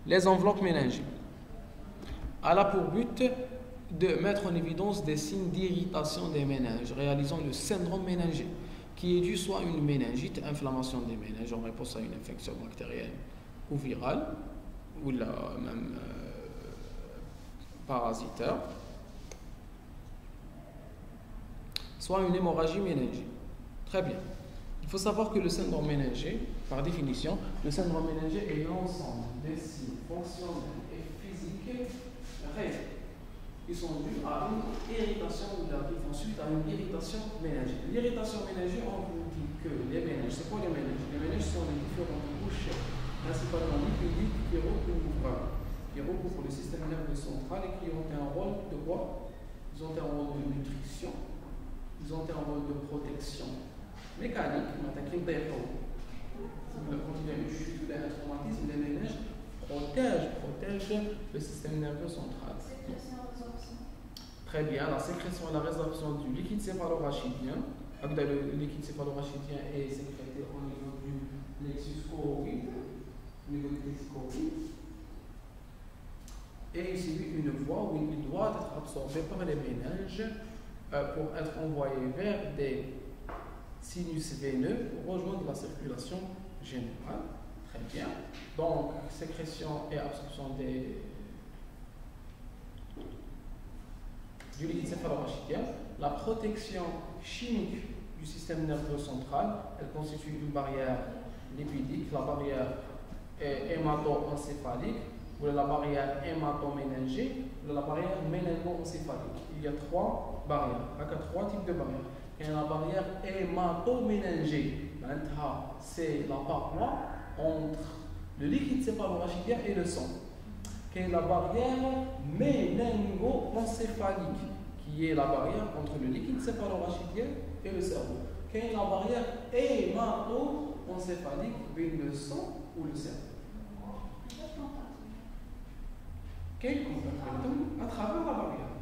Les enveloppes méningées. Elle a pour but de mettre en évidence des signes d'irritation des méninges, réalisant le syndrome méningé, qui est dû soit à une méningite, inflammation des méninges en réponse à une infection bactérienne ou virale, ou même parasitaire, soit une hémorragie méningée. Très bien. Il faut savoir que le syndrome méningé, par définition, le syndrome méningé est l'ensemble des signes fonctionnels et physiques réels qui sont dus à une irritation ou qui font suite à une irritation méningée. L'irritation méningée, on vous dit que les méninges, c'est quoi les méninges? Les méninges sont les différentes couches, principalement lipidiques, qui recouvrent le système nerveux central et qui ont un rôle de quoi? Ils ont un rôle de nutrition, ils ont un rôle de protection mécanique, quand il y a une chute ou un traumatisme, les méninges protègent le système nerveux central. Très bien, la sécrétion et la résorption du liquide céphalorachidien. Le liquide céphalorachidien est sécrété au niveau du plexus choroïde, et il subit une voie où il doit être absorbé par les méninges pour être envoyé vers des sinus veineux pour rejoindre la circulation générale. Très bien. Donc, sécrétion et absorption du liquide céphalorachidien. La protection chimique du système nerveux central, elle constitue une barrière lipidique, la barrière hémato-encéphalique, ou la barrière hémato-méningée, ou la barrière méningo-encéphalique. Il y a trois barrières, il y a trois types de barrières. Il y a la barrière hémato-méningée, c'est la paroi entre le liquide céphalorachidien et le sang. Il y a la barrière méningo-encéphalique, qui est la barrière entre le liquide céphalorachidien et le cerveau. Il y a la barrière hémato-encéphalique entre le sang ou le cerveau. Quel contact? À travers la barrière.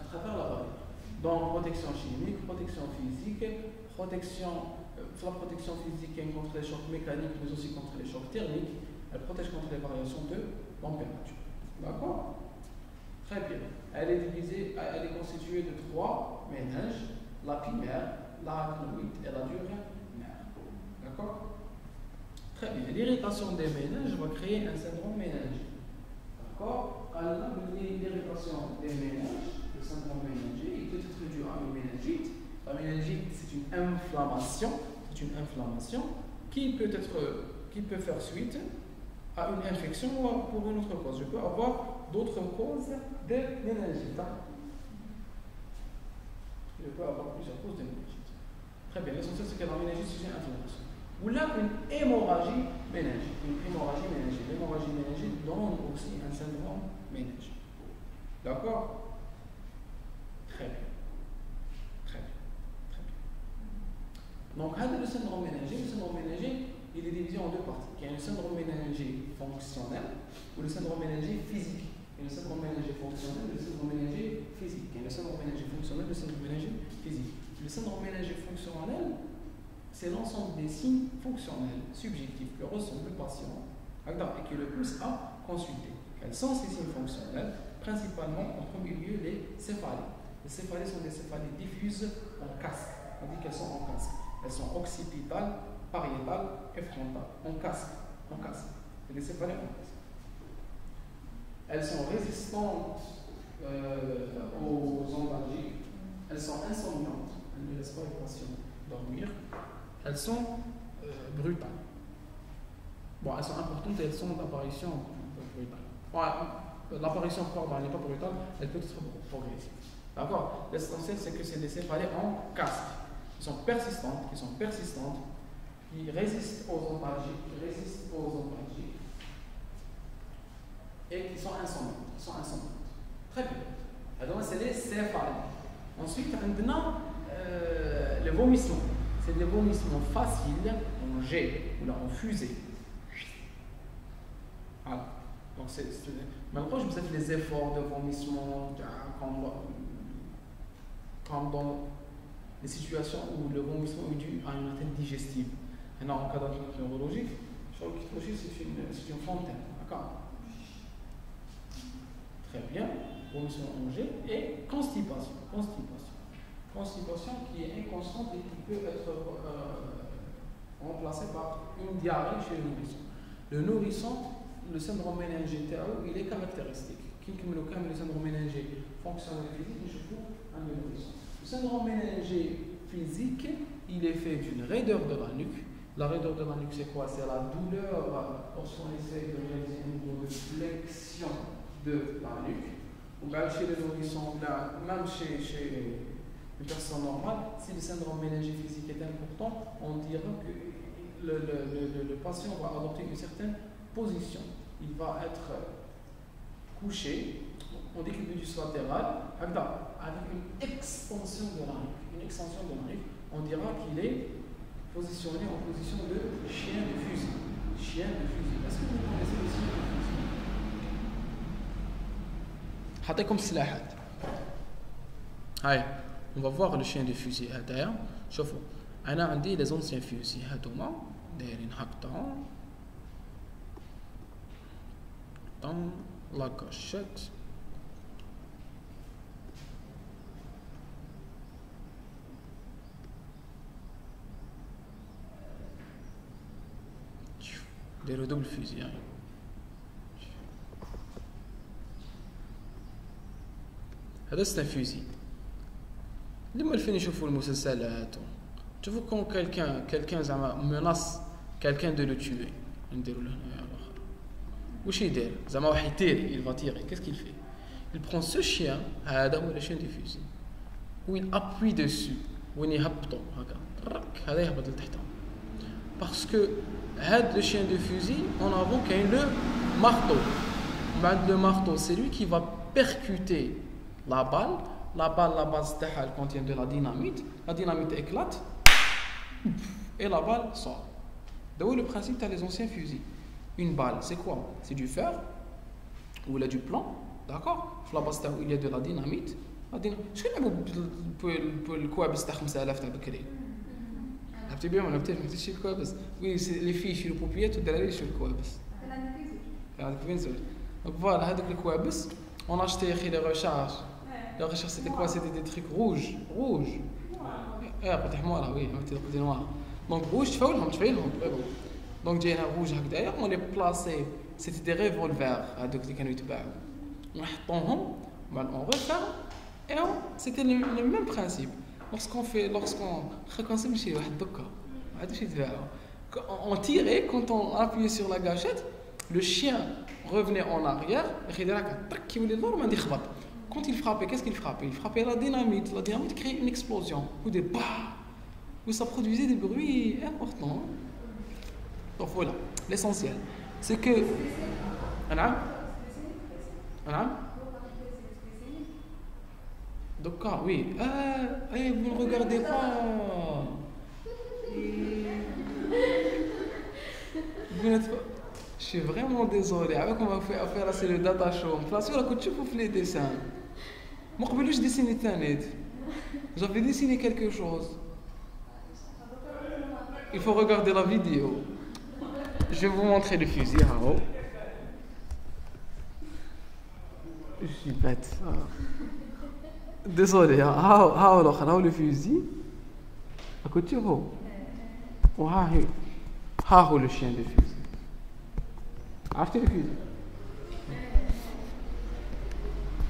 À travers la barrière. Donc, protection chimique, protection physique, la protection physique contre les chocs mécaniques, mais aussi contre les chocs thermiques. Elle protège contre les variations de température. D'accord? Très bien. Elle est constituée de trois méninges, la primaire, l'arachnoïde et la dure mère. D'accord? Très bien. L'irritation des méninges va créer un syndrome méningé. D'accord? Alors, l'irritation des méninges, le syndrome méningé, il peut être dû à une méningite. La méningite, c'est une inflammation. C'est une inflammation qui peut faire suite à une infection ou pour une autre cause. Je peux avoir d'autres causes de méningite. Je peux avoir plusieurs causes de méningite. Très bien. L'essentiel, c'est que la méningite, c'est une inflammation. Ou là, une hémorragie méningite. Une hémorragie méningite. L'hémorragie méningite donne aussi un syndrome méningé. D'accord? Très bien. Très bien. Très bien. Donc, le syndrome méningé, il est divisé en deux parties. Il y a le syndrome méningé fonctionnel ou le syndrome méningé physique. Il y a le syndrome méningé fonctionnel et le syndrome méningé physique. Il y a le syndrome méningé fonctionnel et le syndrome méningé physique. Le syndrome méningé fonctionnel, c'est l'ensemble des signes fonctionnels subjectifs que ressent le patient et qui le pousse à consulter. Quels sont ces signes fonctionnels? Principalement, en premier lieu, les céphalées. Les céphalées sont des céphalées diffuses en casque. On dit qu'elles sont en casque. Elles sont occipitales, pariétales et frontales. En casque. C'est des céphalées en casque. Elles sont résistantes aux ondalgiques. Elles sont insomniantes. Elles ne laissent pas les patients dormir. Elles sont brutales. Bon, elles sont importantes et elles sont d'apparition brutale. L'apparition, elle n'est pas brutale, elle peut être progressive. D'accord? L'essentiel, c'est que c'est des céphalées en casque, qui sont persistantes, qui résistent aux ondalgiques, et qui sont insomniantes. Très bien. Donc, c'est les céphalées. Ensuite, maintenant, les vomissements. C'est des vomissements faciles en jet ou en fusée. Voilà. Donc, malheureusement, je me fais les efforts de vomissement, comme dans les situations où le vomissement est dû à une atteinte digestive. Maintenant, en cas d'atteinte neurologique, Sur le kytologie, c'est une fontaine. D'accord. Très bien. Vomission en G. Et constipation. Constipation qui est inconstante et qui peut être remplacée par une diarrhée chez le nourrisson. Le nourrisson, le syndrome méningé TAO, il est caractéristique. Qui le syndrome méningé fonctionnel physique, je trouve un nourrisson. Le syndrome méningé physique, il est fait d'une raideur de la nuque. La raideur de la nuque, c'est quoi? C'est la douleur lorsqu'on essaie de réaliser un niveau de flexion de la nuque. Ou bien chez les nourrissons, même chez une personne normale, si le syndrome méningé physique est important, on dira que le patient va adopter une certaine position. Il va être couché en décubitus latéral, avec une extension de la nuque. On dira qu'il est positionné en position de chien de fusil. Est-ce que vous connaissez le chien de fusil? حاطيكم السلاحات. هاي on va voir le chien de fusil هذايا. شوفوا انا عندي لي زونسيان فوزي هادوما دايرين هكذا dans la gâchette. دايروا دوبل فوزي يعني. هذا c'est un fusil. لما فين يشوفوا المسلسلات تشوفوا كون quelqu'un زعما menace quelqu'un de le tuer نديروا له هنايا الاخر واش يدير زعما واحد يطير il va tirer qu'est-ce qu'il fait il prend ce chien هذا هو le chien du fusil où il appuie dessus وين يهبطوا هكا هذا يهبط لتحت parce que هذا le chien de fusil en avant كاين le marteau بعد le marteau c'est lui qui va percuter la balle, la base elle contient de la dynamite éclate et la balle sort. D'où le principe des anciens fusils. Une balle, c'est quoi? C'est du fer ou là du plomb, d'accord? Sur la base il y a de la dynamite. Je sais pas le quoi بس 5000 تاع بكري. عرفتي بيهم ولا بتعرفي شي الكوابس؟ Oui, c'est les filles chez le propriétaire والدراري chez الكوابس. هذاك فين زوج. Donc voilà, هذوك الكوابس on a acheté les recharges. Les recherches c'était quoi? C'était des trucs rouges. فتحموها oui, des noirs. Donc rouge تفاولهم. Donc جاينا rouge هكذايا on les plaçait. C'était des revolvers هذوك اللي كانوا يتباعوا. نحطوهم on referme et c'était le même principe. Lorsqu'on fréquentait ماشي واحد دوكا ما عادش يتباعوا. On tirait quand on appuyait sur la gâchette, le chien revenait en arrière, quand il frappait, qu'est-ce qu'il frappait? Il frappait la dynamite créait une explosion, ou des bah, où ça produisait des bruits importants. Donc voilà, l'essentiel, c'est que... Donc oui, vous ne regardez pas. Vous n'êtes pas... Je suis vraiment désolé. Avec on va faire c'est le data show. Place là que tu peux les dessins. Moi je vais dessiner Tanet. J'avais dessiné quelque chose. Il faut regarder la vidéo. Je vais vous montrer le fusil. Je suis bête. Désolé. How le fusil. À côté vous. How le chien de fusil. عرفتي le fusil.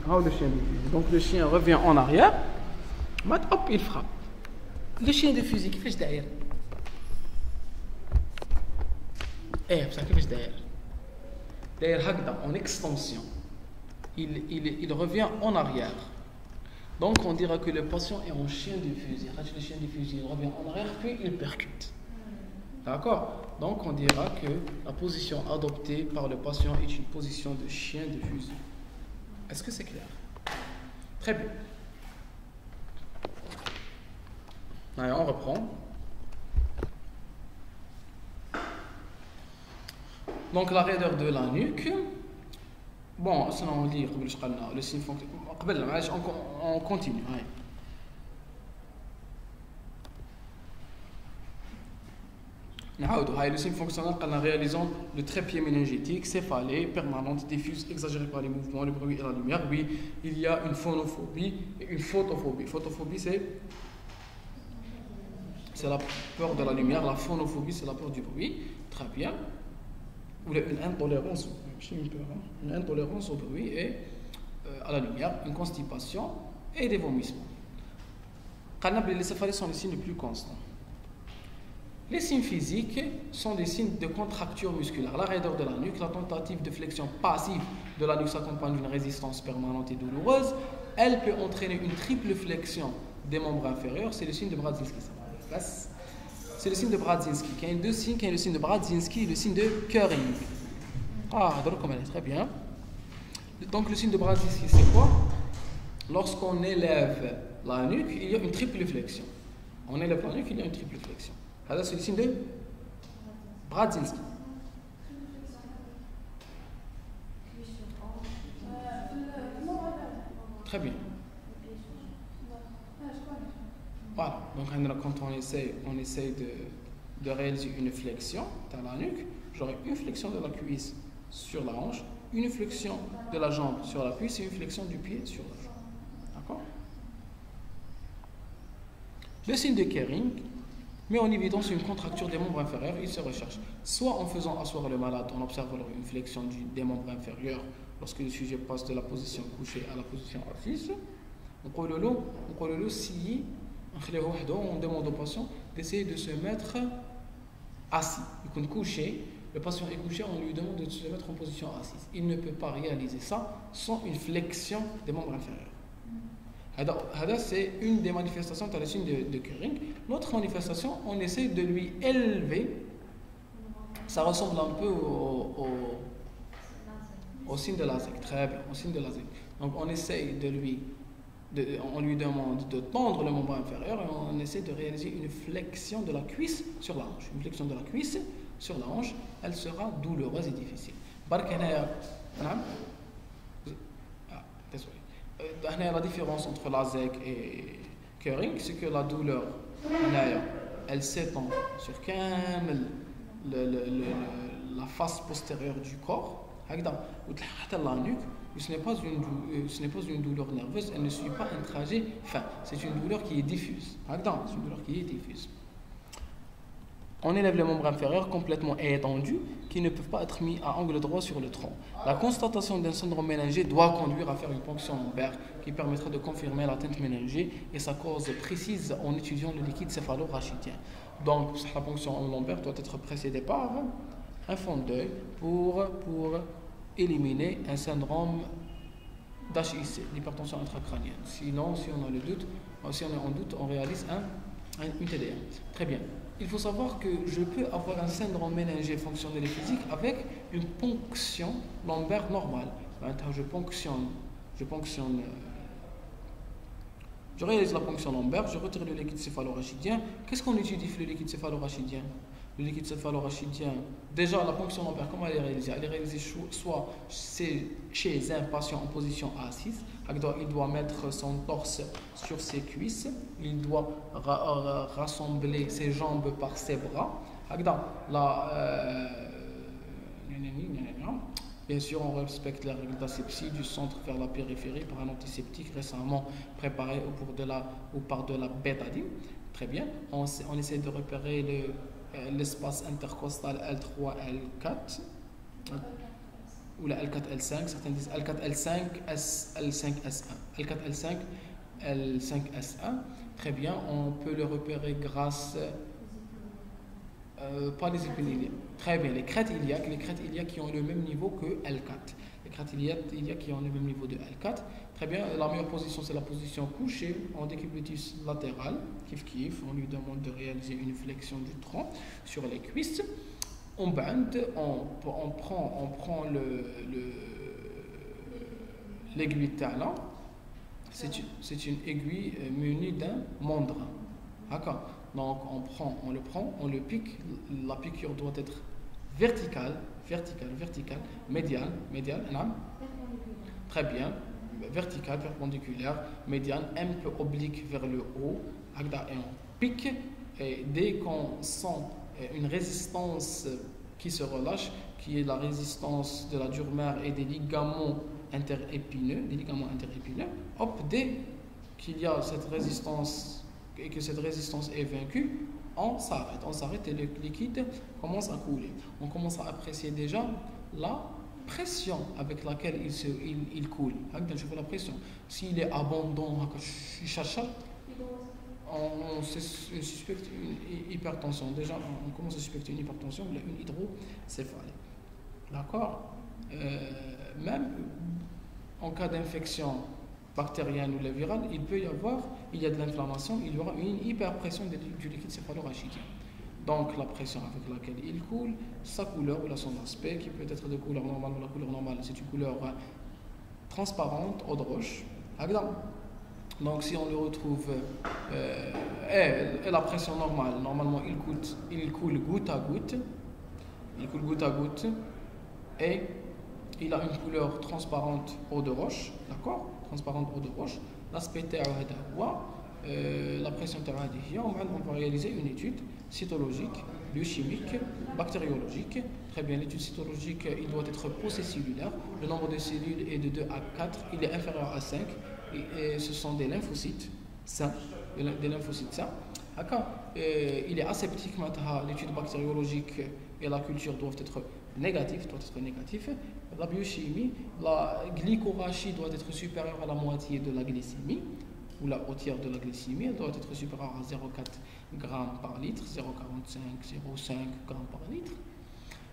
Le chien de fusil. Donc le chien revient en arrière. Hop, il frappe. Le chien de fusil كيفاش داير؟ بصح كيفاش داير؟ داير هكذا en extension. Il revient en arrière. Donc on dira que le patient est en chien de fusil. Le chien de fusil il revient en arrière puis il percute. D'accord? Donc on dira que la position adoptée par le patient est une position de chien de fusil. Est-ce que c'est clair? Très bien. Allez, on reprend. Donc la raideur de la nuque. Bon, sinon on lit le signe fonctionne. On continue. Ouais. Le signe fonctionnel en réalisant le trépied méningétique, céphalée, permanente, diffuse, exagérée par les mouvements, le bruit et la lumière. Oui, il y a une phonophobie et une photophobie. Photophobie, c'est la peur de la lumière. La phonophobie, c'est la peur du bruit. Très bien. Ou une intolérance au bruit et à la lumière, une constipation et des vomissements. Les céphalées sont les signes les plus constants. Les signes physiques sont des signes de contracture musculaire. La raideur de la nuque, la tentative de flexion passive de la nuque s'accompagne d'une résistance permanente et douloureuse. Elle peut entraîner une triple flexion des membres inférieurs. C'est le signe de Bradzinski. C'est le signe de Bradzinski. Il y a deux signes, il y a le signe de Bradzinski et le signe de Curring. Très bien. Donc le signe de Bradzinski, c'est quoi? Lorsqu'on élève la nuque, il y a une triple flexion. On élève la nuque, il y a une triple flexion. C'est le signe de Bradzinski. Très bien. Voilà. Donc quand on essaie de réaliser une flexion dans la nuque, j'aurai une flexion de la cuisse sur la hanche, une flexion de la jambe sur la cuisse et une flexion du pied sur la jambe. D'accord? Le signe de Kering met en évidence une contracture des membres inférieurs. Il se recherche soit en faisant asseoir le malade, on observe alors une flexion des membres inférieurs lorsque le sujet passe de la position couchée à la position assise. On demande au patient d'essayer de se mettre assis. Il est couché, le patient est couché, on lui demande de se mettre en position assise. Il ne peut pas réaliser ça sans une flexion des membres inférieurs. C'est une des manifestations de la signe de Kering. L'autre manifestation, on essaie de lui élever. Ça ressemble un peu au signe de Lasek. Très bien, au signe de Lasek. Donc on essaie on lui demande de tendre le membre inférieur et on essaie de réaliser une flexion de la cuisse sur la hanche. Une flexion de la cuisse sur la hanche, elle sera douloureuse et difficile. Désolé. La différence entre Lasek et Kering, c'est que la douleur, elle s'étend sur la face postérieure du corps. La nuque, ce n'est pas une douleur nerveuse, elle ne suit pas un trajet fin. C'est une douleur qui est diffuse. On élève les membres inférieurs complètement étendus qui ne peuvent pas être mis à angle droit sur le tronc. La constatation d'un syndrome méningé doit conduire à faire une ponction lombaire qui permettra de confirmer l'atteinte méningée et sa cause précise en étudiant le liquide céphalo-rachidien. Donc, la ponction lombaire doit être précédée par un fond d'œil pour éliminer un syndrome d'HIC, l'hypertension intracrânienne. Sinon, si on est en doute, on réalise une TDA. Très bien. Il faut savoir que je peux avoir un syndrome méningé fonctionnel et physique avec une ponction lombaire normale. Je réalise la ponction lombaire, je retire le liquide céphalo-rachidien. Qu'est-ce qu'on étudie le liquide céphalo-rachidien? Le liquide céphalo-rachidien, déjà la ponction lombaire, comment elle est réalisée? Elle est réalisée soit chez un patient en position assise, il doit mettre son torse sur ses cuisses, il doit rassembler ses jambes par ses bras. Bien sûr, on respecte les règles d'asepsie du centre vers la périphérie par un antiseptique récemment préparé par de la bétadine. Très bien. On essaie de repérer l'espace intercostal L3, L4 ou la L4, L5. Certains disent L4, L5, L5, S1. L4, L5, L5, S1. Très bien. On peut le repérer grâce pas les épines. Très bien, les crêtes iliaques qui ont le même niveau que L4. Les crêtes iliaques qui ont le même niveau de L4. Très bien, la meilleure position c'est la position couchée en décubitus latéral. On lui demande de réaliser une flexion du tronc sur les cuisses. On bande, on prend l'aiguille talon. C'est une aiguille munie d'un mandrin. D'accord. Donc on le pique. La piqûre doit être verticale, médiane, très bien, verticale, perpendiculaire, médiane, un peu oblique vers le haut, et on pique, et dès qu'on sent une résistance qui se relâche, qui est la résistance de la dure mère et des ligaments interépineux, hop, dès qu'il y a cette résistance et que cette résistance est vaincue, on s'arrête et le liquide commence à couler. On commence à apprécier déjà la pression avec laquelle il coule. Je fais la pression. S'il est abondant, on suspecte une hypertension. Déjà, on commence à suspecter une hypertension ou une hydrocéphalie. D'accord? Même en cas d'infection bactérienne ou virale, il y a de l'inflammation, il y aura une hyperpression du liquide céphalorachidien. Donc la pression avec laquelle il coule, sa couleur ou son aspect, qui peut être de couleur normale ou la couleur normale, c'est une couleur transparente, eau de roche. Donc si on le retrouve, et la pression normale, normalement il coule goutte à goutte, et il a une couleur transparente eau de roche, d'accord? Transparente eau de roche. L'aspect la pression on va réaliser une étude cytologique, biochimique, bactériologique. Très bien, l'étude cytologique, il doit être procellulaire. Le nombre de cellules est de 2 à 4, il est inférieur à 5. Et ce sont des lymphocytes sains. Il est aseptique, maintenant l'étude bactériologique et la culture doivent être négatives. La biochimie, la glycorachie doit être supérieure à la moitié de la glycémie, ou au tiers de la glycémie, elle doit être supérieure à 0,4 g par litre, 0,45, 0,5 g par litre.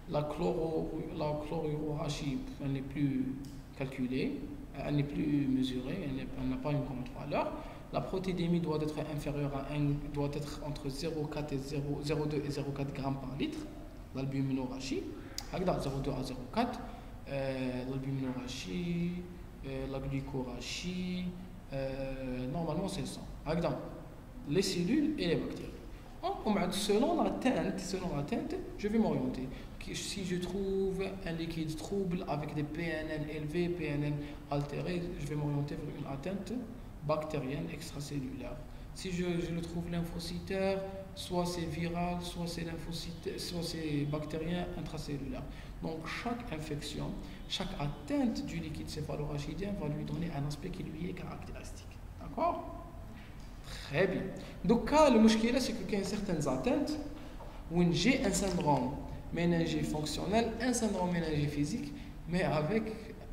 La chlorurachie, elle n'est plus calculée, elle n'est plus mesurée, elle n'a pas une grande valeur. La protéidémie doit être inférieure à 1, doit être entre 0,2 et 0,4 g par litre. L'albuminorachie, 0,2 à 0,4, l'albuminorachie, la glycorachie, normalement c'est ça. Les cellules et les bactéries. Selon la teinte, je vais m'orienter. Si je trouve un liquide trouble avec des PNN élevés, PNN altérés, je vais m'orienter vers une atteinte bactérienne extracellulaire. Si je le trouve lymphocytaire, soit c'est viral, soit c'est bactérien intracellulaire. Donc chaque infection, chaque atteinte du liquide céphalorachidien va lui donner un aspect qui lui est caractéristique. D'accord? Très bien. Donc le mouchkila, c'est qu'il y a certaines atteintes où j'ai un syndrome méningé fonctionnel, un syndrome méningé physique, mais avec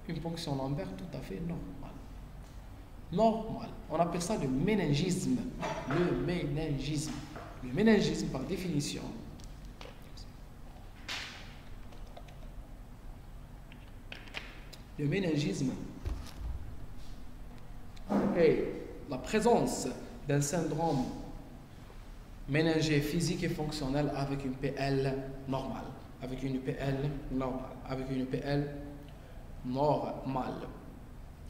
une ponction lombaire tout à fait normale. On appelle ça le méningisme. Le méningisme, par définition, est la présence d'un syndrome méningé physique et fonctionnel avec une PL normale.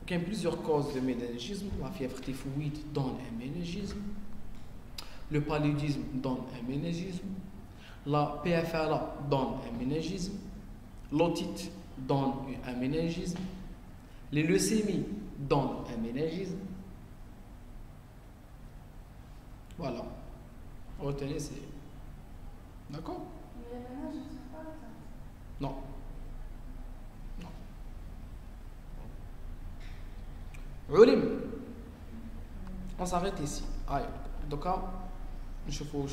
Il y a plusieurs causes de méningisme. La fièvre typhoïde donne un méningisme. Le paludisme donne un méningisme. La PFLA donne un méningisme. L'otite donne un méningisme. Les leucémies donnent un méningisme. Voilà. Retenez, c'est. D'accord? Mais les ménages ne sont pas atteints. Non. On s'arrête ici. Donc, je vais vous